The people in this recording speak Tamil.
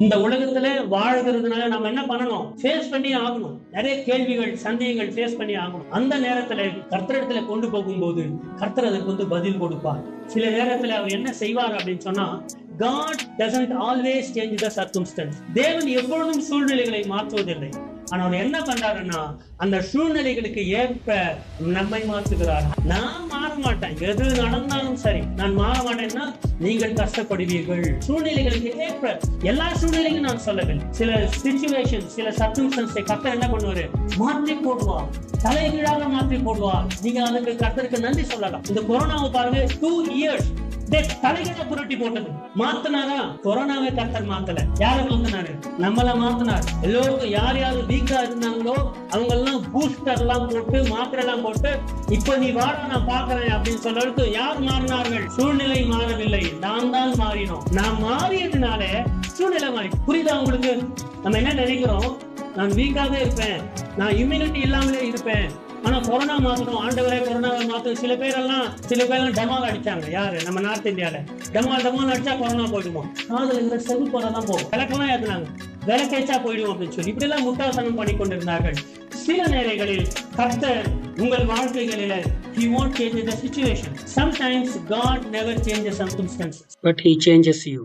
இந்த உலகத்துல வாழ்கிறதுனால நம்ம என்ன பண்ணணும்? ஃபேஸ் பண்ணி ஆகணும். நிறைய கேள்விகள், சந்தேகங்கள் ஃபேஸ் பண்ணி ஆகணும். அந்த நேரத்துல கர்த்தரிடத்துல கொண்டு போகும்போது கர்த்தர் அதற்கு பதில் கொடுப்பார். சில நேரத்துல அவர் என்ன செய்வார் அப்படின்னு சொன்னா, God doesn't always change the circumstance. தேவன் எப்பொழுதும் சூழ்நிலைகளை மாற்றுவதில்லை. ஆனா அவர் என்ன பண்றாருன்னா, அந்த சூழ்நிலைகளுக்கு ஏற்ப நம்மை மாற்றுகிறார். நான் மாற மாட்டேன், எது நடந்தாலும் சரி நான் மாற மாட்டேன்னா நீங்கள் கஷ்டப்படுவீர்கள். சூழ்நிலைகளுக்கு ஏற்ப, எல்லா சூழ்நிலையும் நான் சொல்லவில்லை, சில சிச்சுவேஷன், சில சர்க்கம்ஸ்டன்ஸை கர்த்தர் என்ன பண்ணுவாரு? மாற்றி போடுவார், தலைகீழாக மாற்றி போடுவார். நீங்க அதுக்கு கர்த்தருக்கு நன்றி சொல்லலாம். இந்த கொரோனாவை பாருங்க, 2 years தலைகளை புரட்டி போட்டது. மாத்தினாரா? கொரோனாவை கர்த்தர் மாத்தல. யாரை மாத்தினாரு? நம்மள மாத்தினார். எல்லோருக்கும் யார் யாரு வீக்கா இருந்தாங்களோ அவங்க எல்லாம் பூஸ்டர் எல்லாம் போட்டு, மாத்திரை எல்லாம் போட்டு, இப்ப நீ வாட நான் பாக்குறேன் அப்படின்னு சொல்றதுக்கு யார் மாறினார்கள்? சூழ்நிலை மாறவில்லை, நாம் தான் மாறினோம். நாம் மாறியதுனால சூழ்நிலை மாறி. புரியுதா உங்களுக்கு? நம்ம என்ன நினைக்கிறோம்? நான் வீக்காக இருப்பேன், நான் இம்யூனிட்டி இல்லாமலே இருப்பேன், ஆனா கொரோனா மாத்தணும், ஆண்டவரே கொரோனாவை மாத்தணும். சில பேர் டமால் அடிச்சாங்க. யாரு? நம்ம நார்த் இந்தியால டமால் அடிச்சா கொரோனா போயிடுமா? காதல் இந்த செல் போறதான் போகும். விளக்கமா ஏத்துனாங்க, விளக்கேச்சா போயிடும் அப்படின்னு சொல்லி இப்படி எல்லாம் முட்டாள்தனம் பண்ணி கொண்டிருந்தார்கள். சில நேரங்களில் கர்த்தர் உங்கள் வாழ்க்கைகளில He won't change the situation. Sometimes God never changes circumstances, but He changes you.